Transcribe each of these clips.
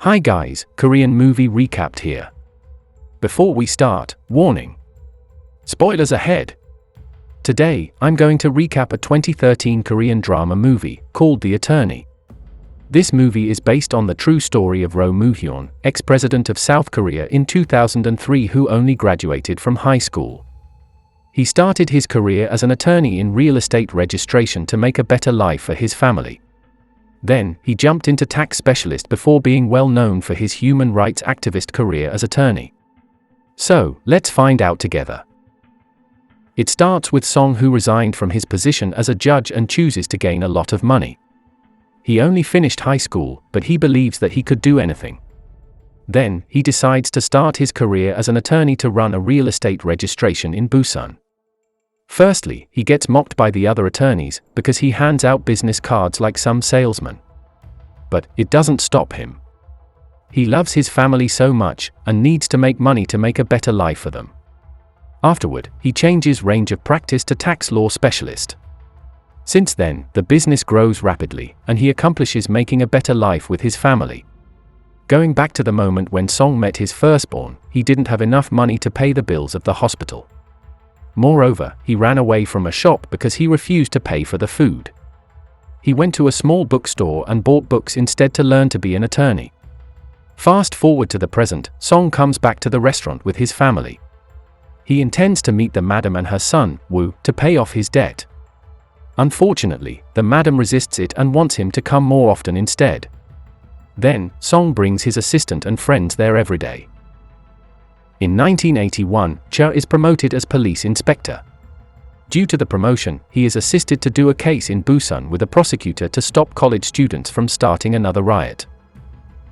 Hi guys, Korean movie recapped here. Before we start, warning. Spoilers ahead. Today, I'm going to recap a 2013 Korean drama movie called The Attorney. This movie is based on the true story of Roh Moo-Hyun, ex-president of South Korea in 2003 who only graduated from high school. He started his career as an attorney in real estate registration to make a better life for his family. Then, he jumped into tax specialist before being well known for his human rights activist career as attorney. So, let's find out together. It starts with Song, who resigned from his position as a judge and chooses to gain a lot of money. He only finished high school, but he believes that he could do anything. Then, he decides to start his career as an attorney to run a real estate registration in Busan. Firstly, he gets mocked by the other attorneys because he hands out business cards like some salesman. But it doesn't stop him. He loves his family so much and needs to make money to make a better life for them. Afterward, he changes range of practice to tax law specialist. Since then, the business grows rapidly and he accomplishes making a better life with his family. Going back to the moment when Song met his firstborn, he didn't have enough money to pay the bills of the hospital. Moreover, he ran away from a shop because he refused to pay for the food. He went to a small bookstore and bought books instead to learn to be an attorney. Fast forward to the present, Song comes back to the restaurant with his family. He intends to meet the madam and her son, Woo, to pay off his debt. Unfortunately, the madam resists it and wants him to come more often instead. Then, Song brings his assistant and friends there every day. In 1981, Cha is promoted as police inspector. Due to the promotion, he is assisted to do a case in Busan with a prosecutor to stop college students from starting another riot.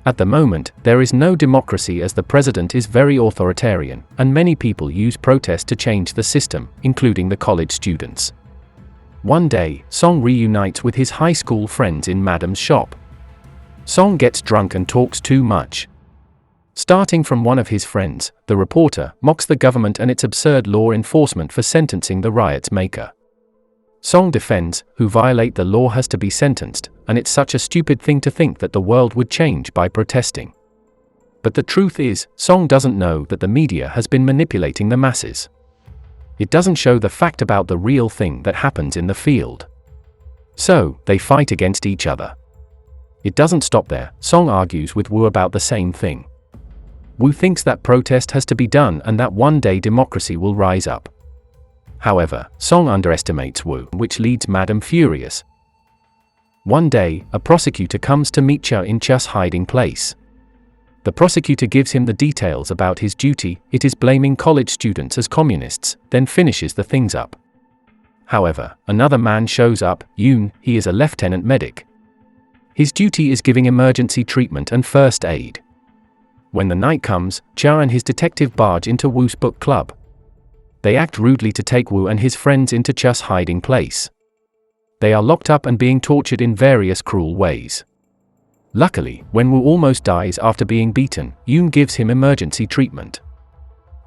At the moment, there is no democracy as the president is very authoritarian, and many people use protest to change the system, including the college students. One day, Song reunites with his high school friends in Madam's shop. Song gets drunk and talks too much. Starting from one of his friends, the reporter mocks the government and its absurd law enforcement for sentencing the riot's maker. Song defends, who violate the law has to be sentenced, and it's such a stupid thing to think that the world would change by protesting. But the truth is, Song doesn't know that the media has been manipulating the masses. It doesn't show the fact about the real thing that happens in the field. So, they fight against each other. It doesn't stop there. Song argues with Woo about the same thing. Woo thinks that protest has to be done and that one day democracy will rise up. However, Song underestimates Woo, which leads Madam furious. One day, a prosecutor comes to meet Cha in Cha's hiding place. The prosecutor gives him the details about his duty. It is blaming college students as communists, then finishes the things up. However, another man shows up, Yoon. He is a lieutenant medic. His duty is giving emergency treatment and first aid. When the night comes, Cha and his detective barge into Woo's book club. They act rudely to take Woo and his friends into Cha's hiding place. They are locked up and being tortured in various cruel ways. Luckily, when Woo almost dies after being beaten, Yoon gives him emergency treatment.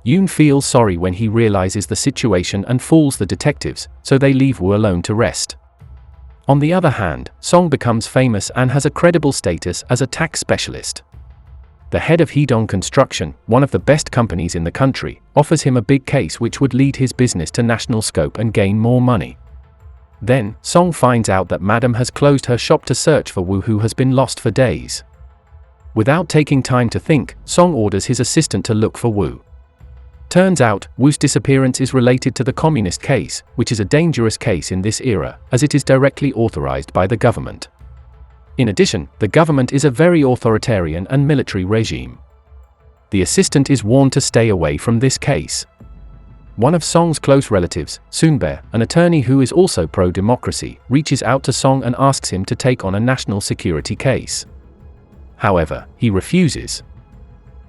Yoon feels sorry when he realizes the situation and fools the detectives, so they leave Woo alone to rest. On the other hand, Song becomes famous and has a credible status as a tax specialist. The head of Heedong Construction, one of the best companies in the country, offers him a big case which would lead his business to national scope and gain more money. Then, Song finds out that Madam has closed her shop to search for Woo, who has been lost for days. Without taking time to think, Song orders his assistant to look for Woo. Turns out, Woo's disappearance is related to the communist case, which is a dangerous case in this era, as it is directly authorized by the government. In addition, the government is a very authoritarian and military regime. The assistant is warned to stay away from this case. One of Song's close relatives, Soonbae, an attorney who is also pro-democracy, reaches out to Song and asks him to take on a national security case. However, he refuses.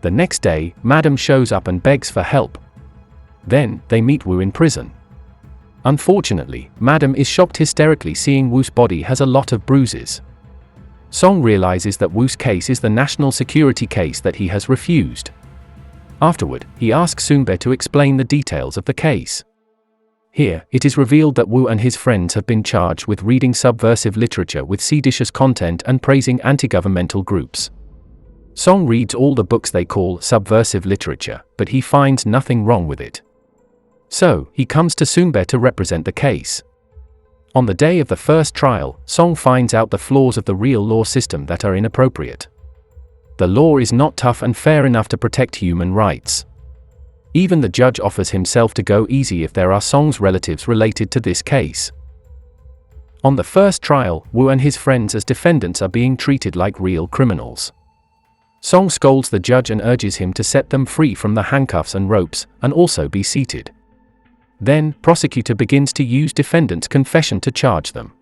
The next day, Madam shows up and begs for help. Then, they meet Woo in prison. Unfortunately, Madam is shocked hysterically seeing Woo's body has a lot of bruises. Song realizes that Woo's case is the national security case that he has refused. Afterward, he asks Soonbae to explain the details of the case. Here, it is revealed that Woo and his friends have been charged with reading subversive literature with seditious content and praising anti-governmental groups. Song reads all the books they call subversive literature, but he finds nothing wrong with it. So, he comes to Soonbae to represent the case. On the day of the first trial, Song finds out the flaws of the real law system that are inappropriate. The law is not tough and fair enough to protect human rights. Even the judge offers himself to go easy if there are Song's relatives related to this case. On the first trial, Woo and his friends as defendants are being treated like real criminals. Song scolds the judge and urges him to set them free from the handcuffs and ropes, and also be seated. Then, prosecutor begins to use defendant's confession to charge them.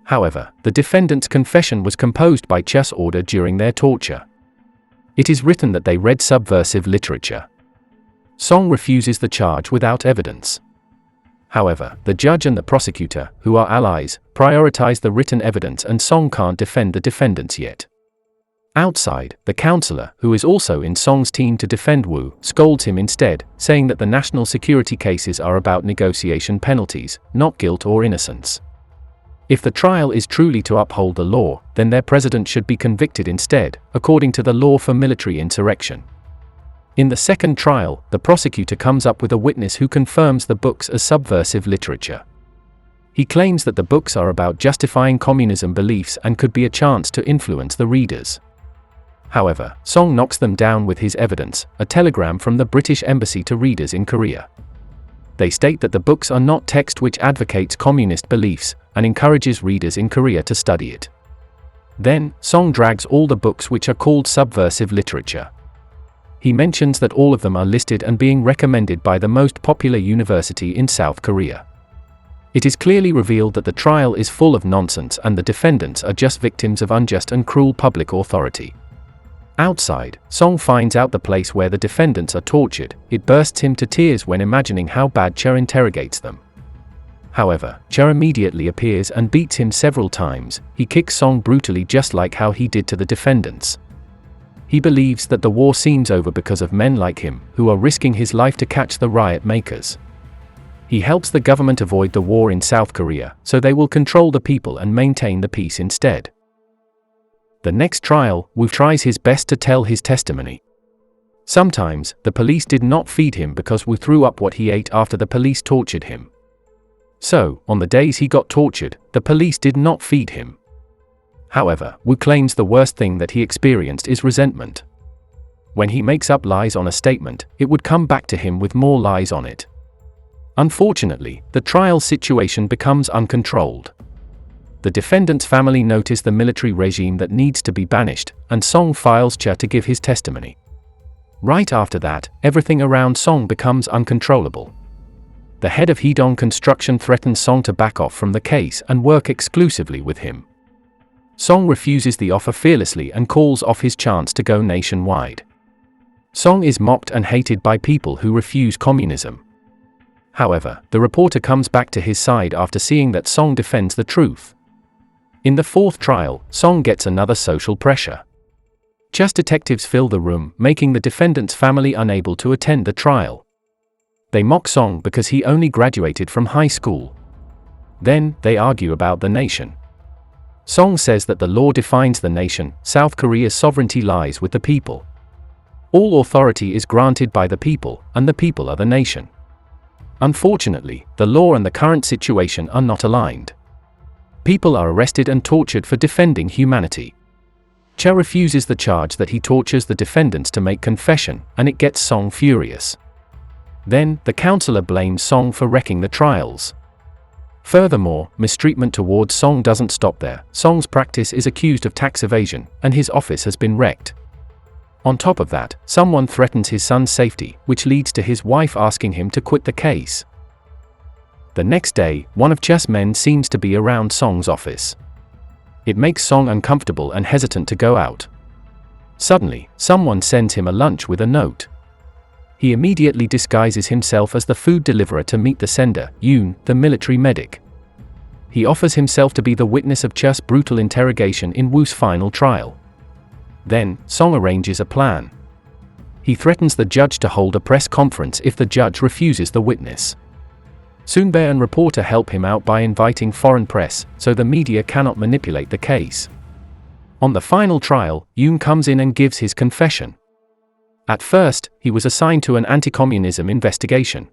However, the defendant's confession was composed by Cha's order during their torture. It is written that they read subversive literature. Song refuses the charge without evidence. However, the judge and the prosecutor, who are allies, prioritize the written evidence and Song can't defend the defendants yet. Outside, the counselor, who is also in Song's team to defend Woo, scolds him instead, saying that the national security cases are about negotiation penalties, not guilt or innocence. If the trial is truly to uphold the law, then their president should be convicted instead, according to the law for military insurrection. In the second trial, the prosecutor comes up with a witness who confirms the books as subversive literature. He claims that the books are about justifying communism beliefs and could be a chance to influence the readers. However, Song knocks them down with his evidence, a telegram from the British Embassy to readers in Korea. They state that the books are not text which advocates communist beliefs, and encourages readers in Korea to study it. Then, Song drags all the books which are called subversive literature. He mentions that all of them are listed and being recommended by the most popular university in South Korea. It is clearly revealed that the trial is full of nonsense and the defendants are just victims of unjust and cruel public authority. Outside, Song finds out the place where the defendants are tortured. It bursts him to tears when imagining how bad Cha interrogates them. However, Cha immediately appears and beats him several times. He kicks Song brutally just like how he did to the defendants. He believes that the war seems over because of men like him, who are risking his life to catch the riot makers. He helps the government avoid the war in South Korea, so they will control the people and maintain the peace instead. The next trial, Woo tries his best to tell his testimony. Sometimes, the police did not feed him because Woo threw up what he ate after the police tortured him. So, on the days he got tortured, the police did not feed him. However, Woo claims the worst thing that he experienced is resentment. When he makes up lies on a statement, it would come back to him with more lies on it. Unfortunately, the trial situation becomes uncontrolled. The defendant's family notice the military regime that needs to be banished, and Song files Cha to give his testimony. Right after that, everything around Song becomes uncontrollable. The head of Heedong Construction threatens Song to back off from the case and work exclusively with him. Song refuses the offer fearlessly and calls off his chance to go nationwide. Song is mocked and hated by people who refuse communism. However, the reporter comes back to his side after seeing that Song defends the truth. In the fourth trial, Song gets another social pressure. Cha's detectives fill the room, making the defendant's family unable to attend the trial. They mock Song because he only graduated from high school. Then, they argue about the nation. Song says that the law defines the nation. South Korea's sovereignty lies with the people. All authority is granted by the people, and the people are the nation. Unfortunately, the law and the current situation are not aligned. People are arrested and tortured for defending humanity. Cha refuses the charge that he tortures the defendants to make confession, and it gets Song furious. Then, the counselor blames Song for wrecking the trials. Furthermore, mistreatment towards Song doesn't stop there. Song's practice is accused of tax evasion, and his office has been wrecked. On top of that, someone threatens his son's safety, which leads to his wife asking him to quit the case. The next day, one of Cha's men seems to be around Song's office. It makes Song uncomfortable and hesitant to go out. Suddenly, someone sends him a lunch with a note. He immediately disguises himself as the food deliverer to meet the sender, Yoon, the military medic. He offers himself to be the witness of Cha's brutal interrogation in Woo's final trial. Then, Song arranges a plan. He threatens the judge to hold a press conference if the judge refuses the witness. Soonbae and reporter help him out by inviting foreign press, so the media cannot manipulate the case. On the final trial, Yoon comes in and gives his confession. At first, he was assigned to an anti-communism investigation.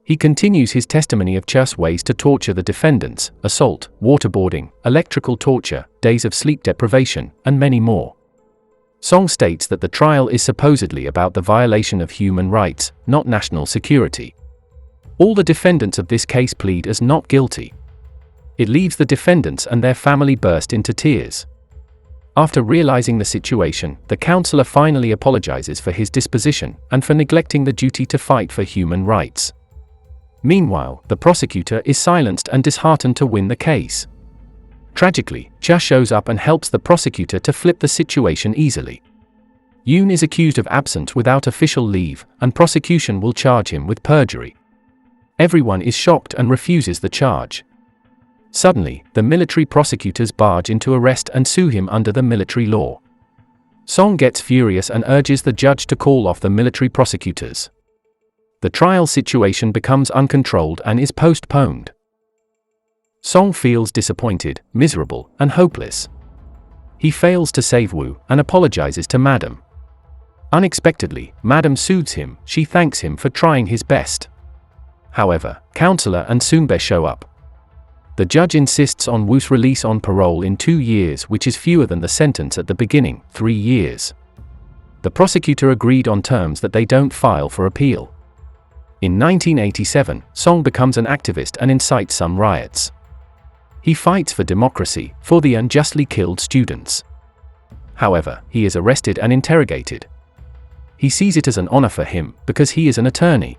He continues his testimony of just ways to torture the defendants: assault, waterboarding, electrical torture, days of sleep deprivation, and many more. Song states that the trial is supposedly about the violation of human rights, not national security. All the defendants of this case plead as not guilty. It leaves the defendants and their family burst into tears. After realizing the situation, the counselor finally apologizes for his disposition and for neglecting the duty to fight for human rights. Meanwhile, the prosecutor is silenced and disheartened to win the case. Tragically, Cha shows up and helps the prosecutor to flip the situation easily. Yoon is accused of absence without official leave, and prosecution will charge him with perjury. Everyone is shocked and refuses the charge. Suddenly, the military prosecutors barge in to arrest and sue him under the military law. Song gets furious and urges the judge to call off the military prosecutors. The trial situation becomes uncontrolled and is postponed. Song feels disappointed, miserable, and hopeless. He fails to save Woo and apologizes to Madam. Unexpectedly, Madam soothes him. She thanks him for trying his best. However, counselor and Soonbae show up. The judge insists on Woo's release on parole in 2 years, which is fewer than the sentence at the beginning, 3 years. The prosecutor agreed on terms that they don't file for appeal. In 1987, Song becomes an activist and incites some riots. He fights for democracy, for the unjustly killed students. However, he is arrested and interrogated. He sees it as an honor for him, because he is an attorney.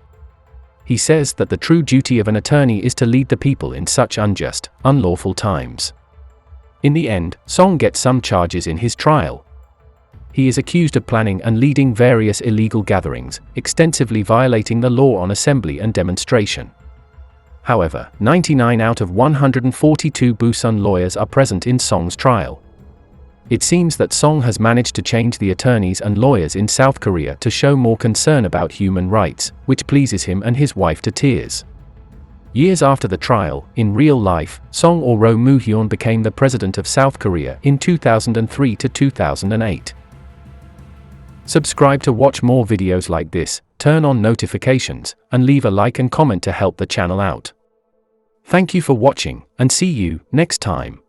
He says that the true duty of an attorney is to lead the people in such unjust, unlawful times. In the end, Song gets some charges in his trial. He is accused of planning and leading various illegal gatherings, extensively violating the law on assembly and demonstration. However, 99 out of 142 Busan lawyers are present in Song's trial. It seems that Song has managed to change the attorneys and lawyers in South Korea to show more concern about human rights, which pleases him and his wife to tears. Years after the trial, in real life, Song or Roh Moo-Hyun became the president of South Korea in 2003 to 2008. Subscribe to watch more videos like this, turn on notifications, and leave a like and comment to help the channel out. Thank you for watching, and see you next time.